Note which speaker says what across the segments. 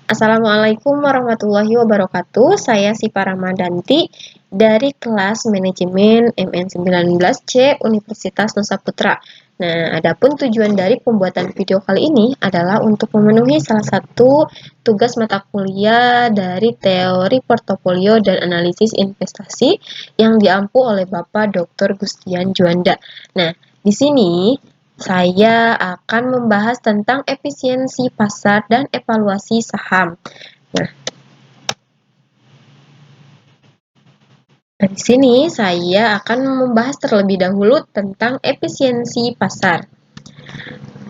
Speaker 1: Assalamualaikum warahmatullahi wabarakatuh. Saya Sipa Ramadanti dari kelas Manajemen MN19C Universitas Nusa Putra. Nah, adapun tujuan dari pembuatan video kali ini adalah untuk memenuhi salah satu tugas mata kuliah dari teori portofolio dan analisis investasi yang diampu oleh Bapak Dr. Gustian Juanda. Nah, di sini saya akan membahas tentang efisiensi pasar dan evaluasi saham. Nah, di sini saya akan membahas terlebih dahulu tentang efisiensi pasar.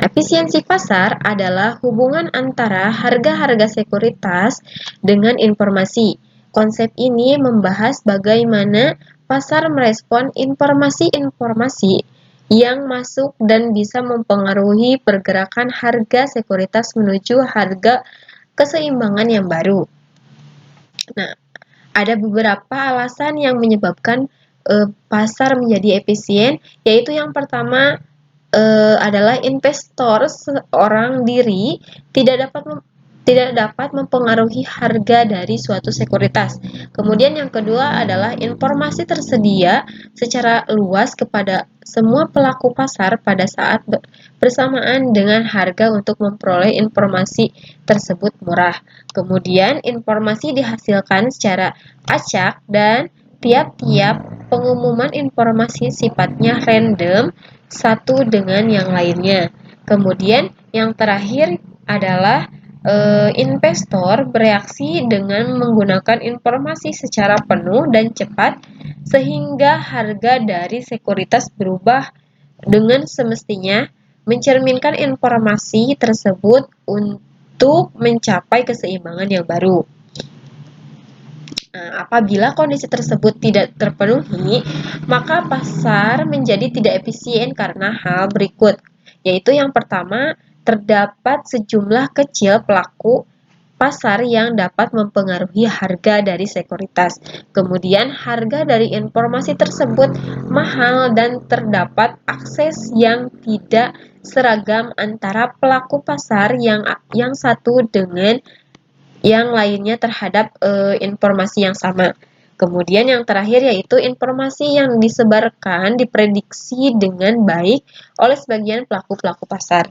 Speaker 1: Efisiensi pasar adalah hubungan antara harga-harga sekuritas dengan informasi. Konsep ini membahas bagaimana pasar merespon informasi-informasi yang masuk dan bisa mempengaruhi pergerakan harga sekuritas menuju harga keseimbangan yang baru. Nah, ada beberapa alasan yang menyebabkan pasar menjadi efisien, yaitu yang pertama adalah investor seorang diri tidak dapat mempengaruhi harga dari suatu sekuritas. Kemudian yang kedua adalah informasi tersedia secara luas kepada semua pelaku pasar pada saat bersamaan dengan harga untuk memperoleh informasi tersebut murah. Kemudian informasi dihasilkan secara acak dan tiap-tiap pengumuman informasi sifatnya random satu dengan yang lainnya. Kemudian yang terakhir adalah investor bereaksi dengan menggunakan informasi secara penuh dan cepat sehingga harga dari sekuritas berubah dengan semestinya, mencerminkan informasi tersebut untuk mencapai keseimbangan yang baru. Nah, apabila kondisi tersebut tidak terpenuhi, maka pasar menjadi tidak efisien karena hal berikut, yaitu yang pertama, terdapat sejumlah kecil pelaku pasar yang dapat mempengaruhi harga dari sekuritas. Kemudian, harga dari informasi tersebut mahal dan terdapat akses yang tidak seragam antara pelaku pasar yang satu dengan yang lainnya terhadap informasi yang sama. Kemudian yang terakhir yaitu informasi yang disebarkan diprediksi dengan baik oleh sebagian pelaku-pelaku pasar.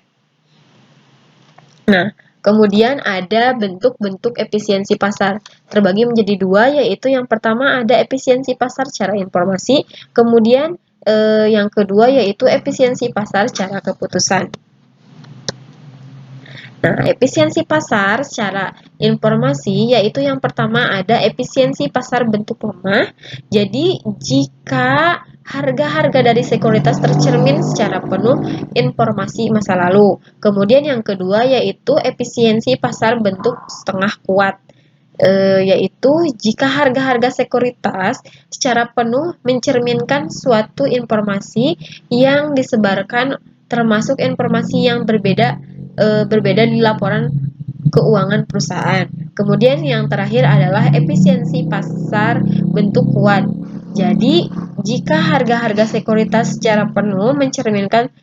Speaker 1: Nah, kemudian ada bentuk-bentuk efisiensi pasar. Terbagi menjadi dua, yaitu yang pertama ada efisiensi pasar secara informasi, kemudian yang kedua yaitu efisiensi pasar secara keputusan. Nah, efisiensi pasar secara informasi yaitu yang pertama ada efisiensi pasar bentuk lemah. Jadi, jika harga-harga dari sekuritas tercermin secara penuh informasi masa lalu. Kemudian yang kedua yaitu efisiensi pasar bentuk setengah kuat. Yaitu jika harga-harga sekuritas secara penuh mencerminkan suatu informasi yang disebarkan termasuk informasi yang berbeda di laporan keuangan perusahaan. Kemudian yang terakhir adalah efisiensi pasar bentuk kuat. Jadi, jika harga-harga sekuritas secara penuh mencerminkan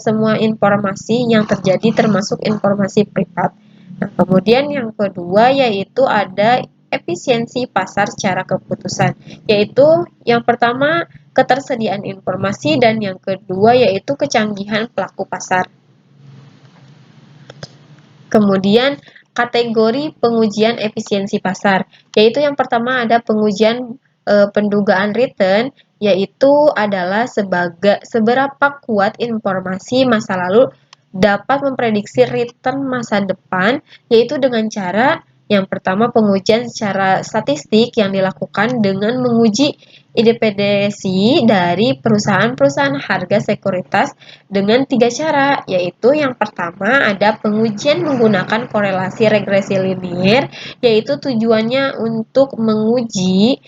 Speaker 1: semua informasi yang terjadi termasuk informasi privat. Nah, kemudian yang kedua yaitu ada efisiensi pasar secara keputusan, yaitu yang pertama ketersediaan informasi dan yang kedua yaitu kecanggihan pelaku pasar. Kemudian kategori pengujian efisiensi pasar, yaitu yang pertama ada pengujian pendugaan return, yaitu adalah seberapa kuat informasi masa lalu dapat memprediksi return masa depan, yaitu dengan cara yang pertama pengujian secara statistik yang dilakukan dengan menguji independensi dari perusahaan-perusahaan harga sekuritas dengan 3 cara, yaitu yang pertama ada pengujian menggunakan korelasi regresi linier, yaitu tujuannya untuk menguji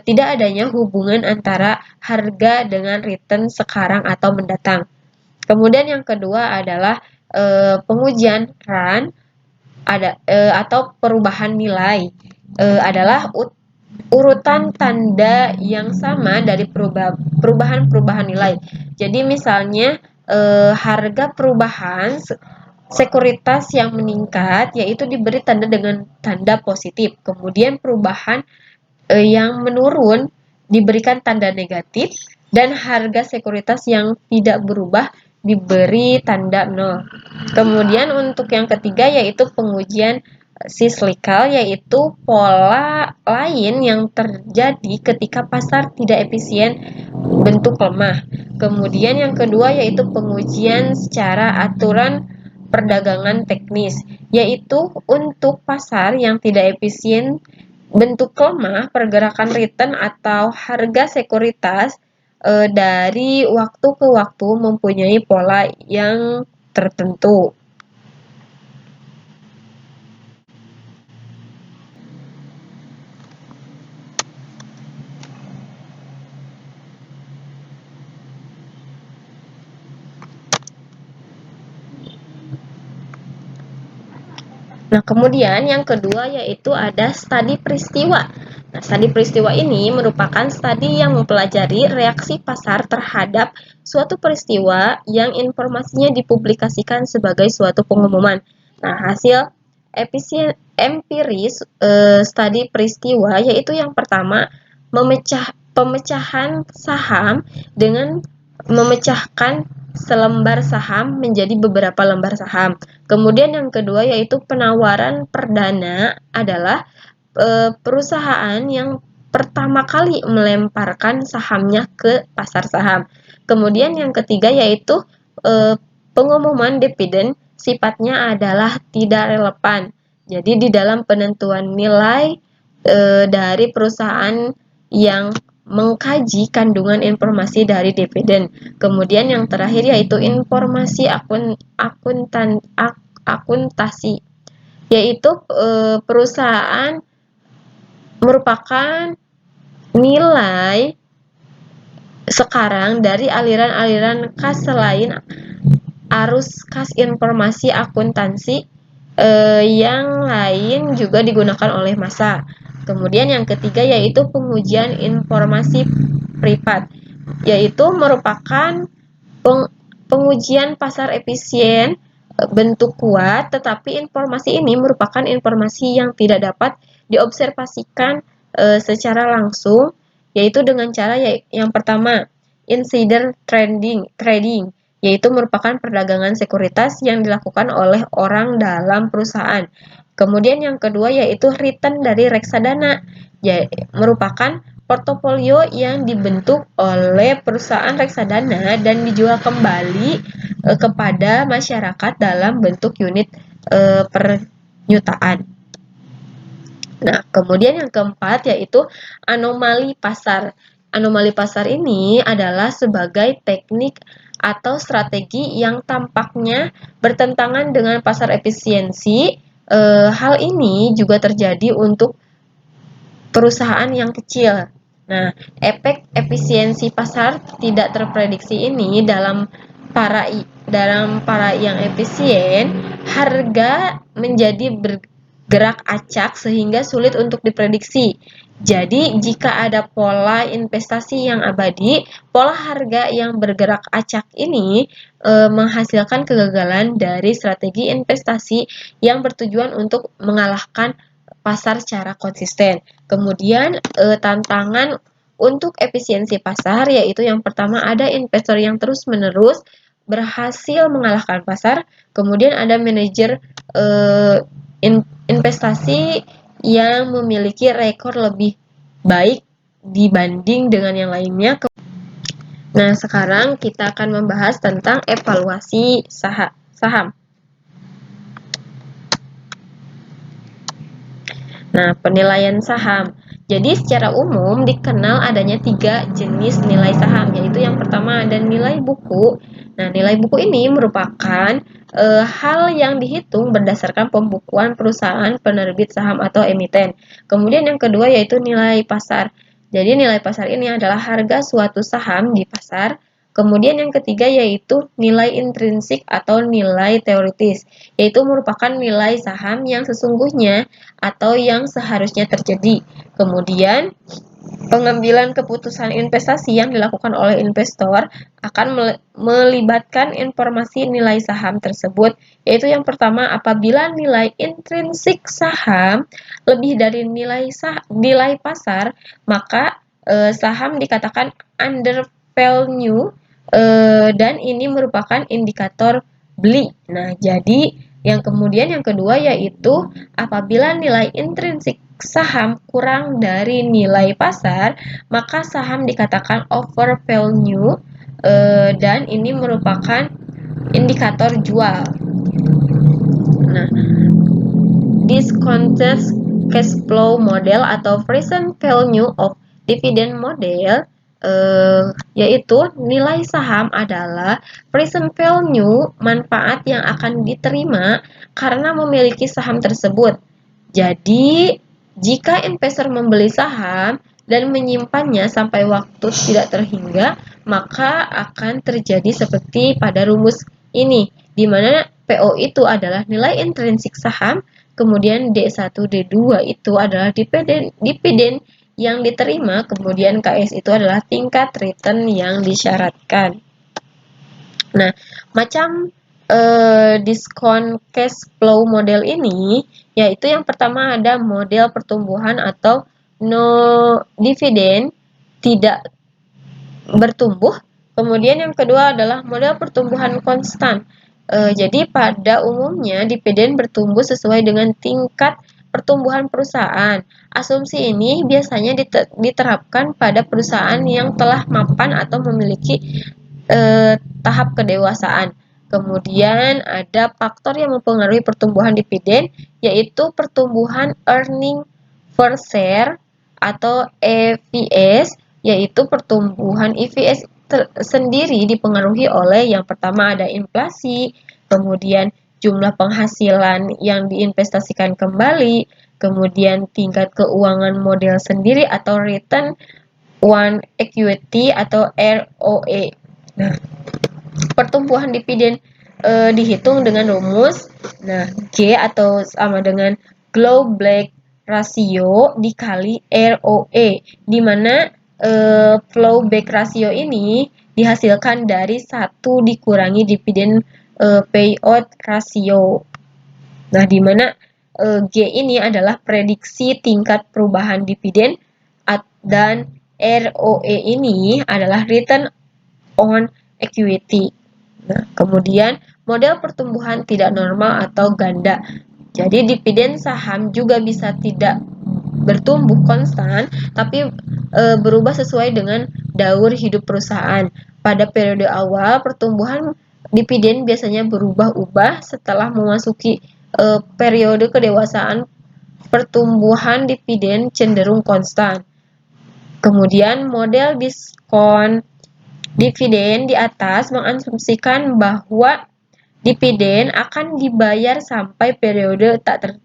Speaker 1: tidak adanya hubungan antara harga dengan return sekarang atau mendatang. Kemudian yang kedua adalah pengujian run atau perubahan nilai, adalah urutan tanda yang sama dari perubahan nilai. Jadi misalnya harga perubahan sekuritas yang meningkat yaitu diberi tanda dengan tanda positif. Kemudian perubahan yang menurun diberikan tanda negatif, dan harga sekuritas yang tidak berubah diberi tanda 0. Kemudian untuk yang ketiga yaitu pengujian siklikal, yaitu pola lain yang terjadi ketika pasar tidak efisien bentuk lemah. Kemudian yang kedua yaitu pengujian secara aturan perdagangan teknis, yaitu untuk pasar yang tidak efisien bentuk lemah, pergerakan return atau harga sekuritas dari waktu ke waktu mempunyai pola yang tertentu. Nah, kemudian yang kedua yaitu ada studi peristiwa. Nah, studi peristiwa ini merupakan studi yang mempelajari reaksi pasar terhadap suatu peristiwa yang informasinya dipublikasikan sebagai suatu pengumuman. Nah, hasil empiris studi peristiwa yaitu yang pertama pemecahan saham dengan memecahkan selembar saham menjadi beberapa lembar saham. Kemudian yang kedua yaitu penawaran perdana adalah perusahaan yang pertama kali melemparkan sahamnya ke pasar saham. Kemudian yang ketiga yaitu pengumuman dividen sifatnya adalah tidak relevan. Jadi di dalam penentuan nilai dari perusahaan yang mengkaji kandungan informasi dari dividen. Kemudian yang terakhir yaitu informasi akuntansi, yaitu perusahaan merupakan nilai sekarang dari aliran-aliran kas selain arus kas informasi akuntansi yang lain juga digunakan oleh massa. Kemudian yang ketiga yaitu pengujian informasi privat, yaitu merupakan pengujian pasar efisien bentuk kuat, tetapi informasi ini merupakan informasi yang tidak dapat diobservasikan secara langsung, yaitu dengan cara yang pertama, insider trading, yaitu merupakan perdagangan sekuritas yang dilakukan oleh orang dalam perusahaan. Kemudian yang kedua yaitu return dari reksadana, merupakan portofolio yang dibentuk oleh perusahaan reksadana dan dijual kembali kepada masyarakat dalam bentuk unit pernyutaan. Nah, kemudian yang keempat yaitu anomali pasar. Anomali pasar ini adalah sebagai teknik atau strategi yang tampaknya bertentangan dengan pasar efisiensi. Hal ini juga terjadi untuk perusahaan yang kecil. Nah, efek efisiensi pasar tidak terprediksi ini dalam para yang efisien, harga menjadi bergerak acak sehingga sulit untuk diprediksi. Jadi, jika ada pola investasi yang abadi, pola harga yang bergerak acak ini menghasilkan kegagalan dari strategi investasi yang bertujuan untuk mengalahkan pasar secara konsisten. Kemudian tantangan untuk efisiensi pasar yaitu yang pertama ada investor yang terus-menerus berhasil mengalahkan pasar, kemudian ada manajer investasi yang memiliki rekor lebih baik dibanding dengan yang lainnya. Nah, sekarang kita akan membahas tentang evaluasi saham. Nah, penilaian saham. Jadi secara umum dikenal adanya 3 jenis nilai saham, yaitu yang pertama ada nilai buku. Nah, nilai buku ini merupakan hal yang dihitung berdasarkan pembukuan perusahaan penerbit saham atau emiten. Kemudian yang kedua yaitu nilai pasar. Jadi nilai pasar ini adalah harga suatu saham di pasar. Kemudian yang ketiga yaitu nilai intrinsik atau nilai teoritis, yaitu merupakan nilai saham yang sesungguhnya atau yang seharusnya terjadi. Kemudian Pengambilan keputusan investasi yang dilakukan oleh investor akan melibatkan informasi nilai saham tersebut, yaitu yang pertama, apabila nilai intrinsik saham lebih dari nilai pasar, maka saham dikatakan under value, dan ini merupakan indikator beli. Nah, jadi yang kedua yaitu apabila nilai intrinsik saham kurang dari nilai pasar, maka saham dikatakan over value, dan ini merupakan indikator jual. Nah, discounted cash flow model atau present value of dividend model, yaitu nilai saham adalah present value manfaat yang akan diterima karena memiliki saham tersebut. Jadi, jika investor membeli saham dan menyimpannya sampai waktu tidak terhingga, maka akan terjadi seperti pada rumus ini, di mana PO itu adalah nilai intrinsik saham, kemudian D1, D2 itu adalah dividen yang diterima, kemudian KS itu adalah tingkat return yang disyaratkan. Nah, macam discount cash flow model ini, yaitu yang pertama ada model pertumbuhan atau no dividend, tidak bertumbuh. Kemudian yang kedua adalah model pertumbuhan konstan. Jadi pada umumnya dividen bertumbuh sesuai dengan tingkat pertumbuhan perusahaan. Asumsi ini biasanya diterapkan pada perusahaan yang telah mapan atau memiliki tahap kedewasaan. Kemudian ada faktor yang mempengaruhi pertumbuhan dividen, yaitu pertumbuhan earning per share atau EPS, yaitu pertumbuhan EPS sendiri dipengaruhi oleh yang pertama ada inflasi, kemudian jumlah penghasilan yang diinvestasikan kembali, kemudian tingkat keuangan model sendiri atau return on equity atau ROE. Nah, pertumbuhan dividen dihitung dengan rumus, nah G atau sama dengan Global Ratio dikali ROE, di mana flowback ratio ini dihasilkan dari 1 dikurangi dividen payout ratio. Nah, di mana G ini adalah prediksi tingkat perubahan dividen dan ROE ini adalah return on equity. Nah, kemudian model pertumbuhan tidak normal atau ganda. Jadi dividen saham juga bisa tidak bertumbuh konstan, tapi berubah sesuai dengan daur hidup perusahaan. Pada periode awal, pertumbuhan dividen biasanya berubah-ubah. Setelah memasuki periode kedewasaan, pertumbuhan dividen cenderung konstan. Kemudian model diskon dividen di atas mengasumsikan bahwa dividen akan dibayar sampai periode tak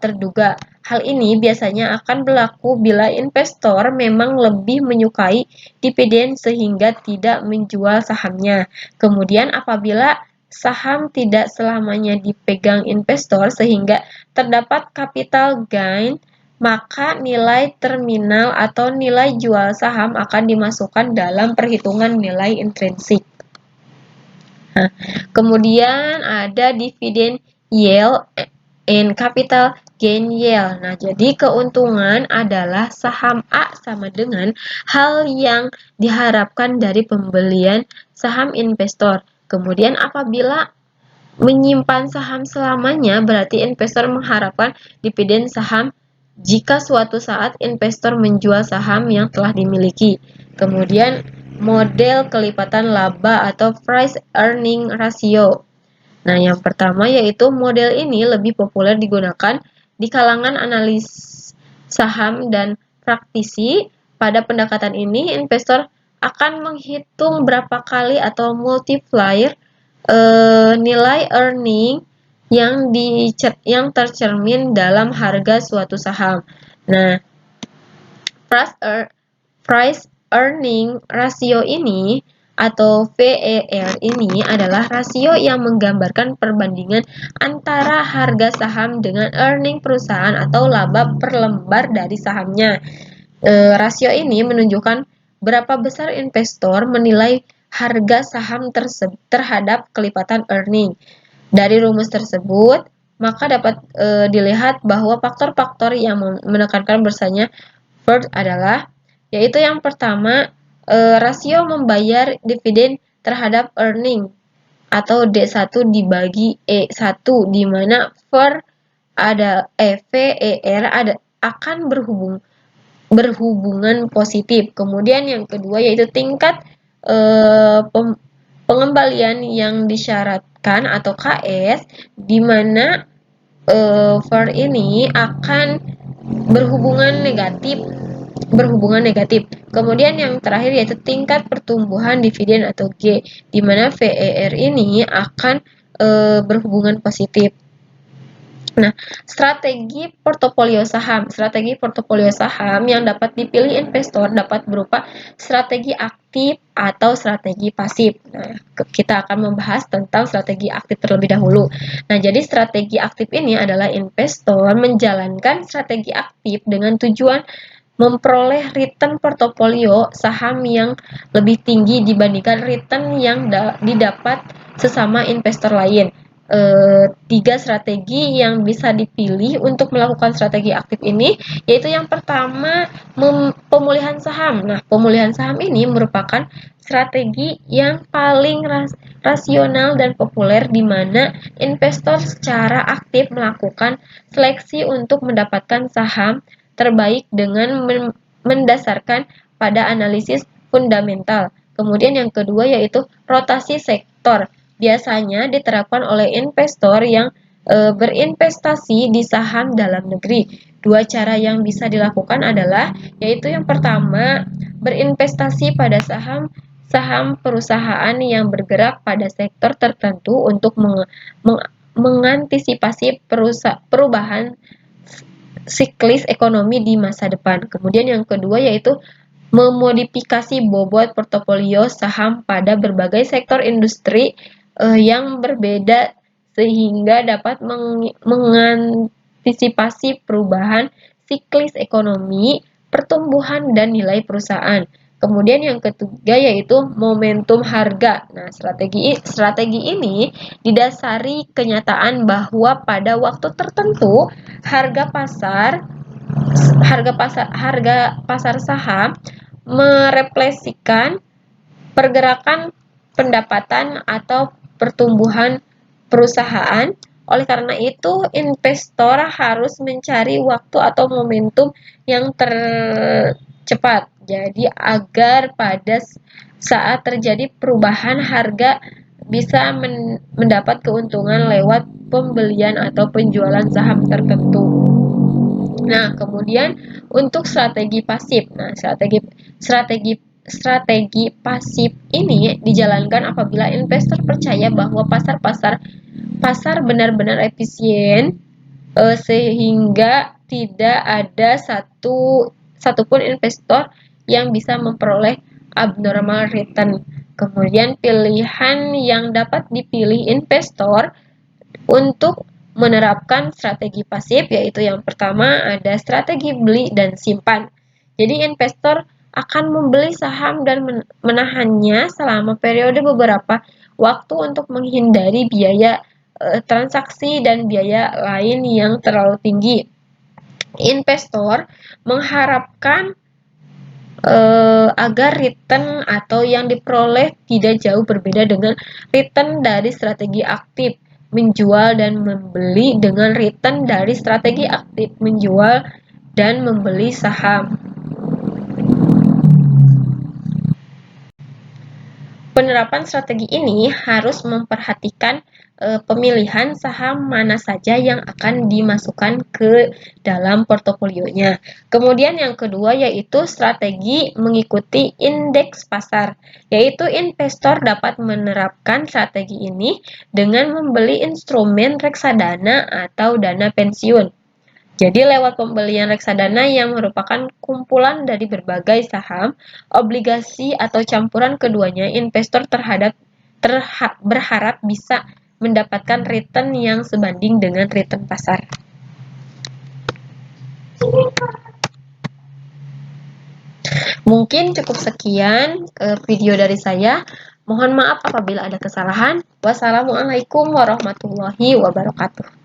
Speaker 1: terduga. Hal ini biasanya akan berlaku bila investor memang lebih menyukai dividen sehingga tidak menjual sahamnya. Kemudian apabila saham tidak selamanya dipegang investor sehingga terdapat capital gain, maka nilai terminal atau nilai jual saham akan dimasukkan dalam perhitungan nilai intrinsik. Nah, kemudian ada dividen yield and capital gain yield. Nah, jadi keuntungan adalah saham A sama dengan hal yang diharapkan dari pembelian saham investor. Kemudian apabila menyimpan saham selamanya, berarti investor mengharapkan dividen saham jika suatu saat investor menjual saham yang telah dimiliki. Kemudian model kelipatan laba atau price earning ratio. Nah, yang pertama yaitu model ini lebih populer digunakan di kalangan analis saham dan praktisi. Pada pendekatan ini, investor akan menghitung berapa kali atau multiplier nilai earning yang tercermin dalam harga suatu saham. Nah, price earning ratio ini atau VER ini adalah rasio yang menggambarkan perbandingan antara harga saham dengan earning perusahaan atau laba per lembar dari sahamnya. Rasio ini menunjukkan berapa besar investor menilai harga saham terhadap kelipatan earning. Dari rumus tersebut, maka dapat dilihat bahwa faktor-faktor yang menekankan bersanya first adalah, yaitu yang pertama, rasio membayar dividen terhadap earning atau D1 dibagi E1, di mana VER akan berhubungan positif. Kemudian yang kedua yaitu tingkat pengembalian yang disyaratkan atau KS, di mana VER ini akan berhubungan negatif. Kemudian yang terakhir yaitu tingkat pertumbuhan dividen atau G, di mana VER ini akan berhubungan positif. Nah, strategi portofolio saham. Strategi portofolio saham yang dapat dipilih investor dapat berupa strategi aktif atau strategi pasif. Nah, kita akan membahas tentang strategi aktif terlebih dahulu. Nah, jadi strategi aktif ini adalah investor menjalankan strategi aktif dengan tujuan memperoleh return portofolio saham yang lebih tinggi dibandingkan return yang didapat sesama investor lain. Tiga strategi yang bisa dipilih untuk melakukan strategi aktif ini, yaitu yang pertama, pemulihan saham. Nah, pemulihan saham ini merupakan strategi yang paling rasional dan populer, di mana investor secara aktif melakukan seleksi untuk mendapatkan saham terbaik dengan mendasarkan pada analisis fundamental. Kemudian yang kedua yaitu rotasi sektor. Biasanya diterapkan oleh investor yang berinvestasi di saham dalam negeri. Dua cara yang bisa dilakukan adalah, yaitu yang pertama, berinvestasi pada saham perusahaan yang bergerak pada sektor tertentu untuk mengantisipasi perubahan siklis ekonomi di masa depan. Kemudian yang kedua yaitu memodifikasi bobot portofolio saham pada berbagai sektor industri yang berbeda sehingga dapat mengantisipasi perubahan siklis ekonomi, pertumbuhan, dan nilai perusahaan. Kemudian yang ketiga yaitu momentum harga. Nah, strategi ini didasari kenyataan bahwa pada waktu tertentu harga pasar saham merefleksikan pergerakan pendapatan atau pertumbuhan perusahaan. Oleh karena itu, investor harus mencari waktu atau momentum yang tercepat. Jadi, agar pada saat terjadi perubahan harga bisa mendapat keuntungan lewat pembelian atau penjualan saham tertentu. Nah, kemudian untuk strategi pasif. Nah, strategi pasif ini dijalankan apabila investor percaya bahwa pasar benar-benar efisien, sehingga tidak ada satupun investor yang bisa memperoleh abnormal return. Kemudian pilihan yang dapat dipilih investor untuk menerapkan strategi pasif, yaitu yang pertama ada strategi beli dan simpan. Jadi investor akan membeli saham dan menahannya selama periode beberapa waktu untuk menghindari biaya transaksi dan biaya lain yang terlalu tinggi. Investor mengharapkan agar return atau yang diperoleh tidak jauh berbeda dengan return dari strategi aktif menjual dan membeli dengan return dari strategi aktif menjual dan membeli saham. Penerapan strategi ini harus memperhatikan pemilihan saham mana saja yang akan dimasukkan ke dalam portofolionya. Kemudian yang kedua yaitu strategi mengikuti indeks pasar, yaitu investor dapat menerapkan strategi ini dengan membeli instrumen reksadana atau dana pensiun. Jadi lewat pembelian reksadana yang merupakan kumpulan dari berbagai saham, obligasi, atau campuran keduanya, investor berharap bisa mendapatkan return yang sebanding dengan return pasar. Mungkin cukup sekian video dari saya. Mohon maaf apabila ada kesalahan. Wassalamualaikum warahmatullahi wabarakatuh.